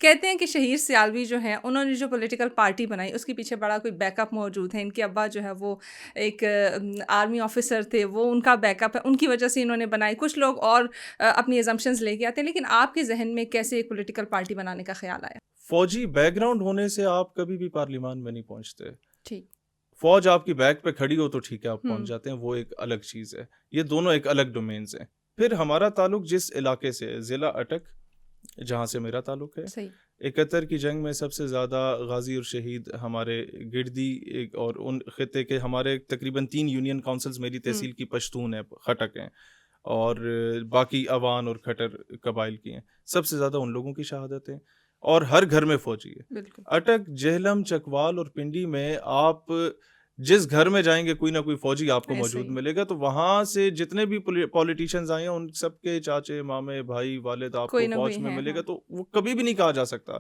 کہتے ہیں کہ شہیر سیالوی جو ہیں انہوں نے جو پولیٹیکل پارٹی بنائی اس کے پیچھے بڑا کوئی بیک اپ موجود ہے. ان کے ابا جو ہے وہ ایک آرمی آفیسر تھے, وہ ان کا بیک اپ ہے, ان کی وجہ سے انہوں نے بنائی. کچھ لوگ اور اپنی ایزمپشنز لے کے آتے ہیں, لیکن آپ کے ذہن میں کیسے ایک پولیٹیکل پارٹی بنانے کا خیال آیا؟ فوجی بیک گراؤنڈ ہونے سے آپ کبھی بھی پارلیمان میں نہیں پہنچتے. ٹھیک, فوج آپ کی بیک پہ کھڑی ہو تو ٹھیک ہے آپ پہنچ جاتے ہیں, وہ ایک الگ چیز ہے. یہ دونوں ایک الگ ڈومینز ہیں. پھر ہمارا تعلق جس علاقے سے, ضلع اٹک جہاں سے میرا تعلق ہے, صحیح, 71 کی جنگ میں سب سے زیادہ غازی اور شہید ہمارے گردی اور ان خطے کے ہمارے تقریباً 3 یونین کونسلز میری تحصیل کی پشتون ہے, خٹک ہیں, اور باقی اوان اور کھٹر قبائل کی ہیں. سب سے زیادہ ان لوگوں کی شہادت ہیں, اور ہر گھر میں فوجی ہے. بالکل. اٹک, جہلم, چکوال اور پنڈی میں آپ جس گھر میں جائیں گے کوئی نہ کوئی فوجی آپ کو موجود ملے گا. تو وہاں سے جتنے بھی پولیٹیشنز آئے ہیں ان سب کے چاچے, مامے, بھائی, والد آپ کو فوج میں ملے گا. تو وہ کبھی بھی نہیں کہا جا سکتا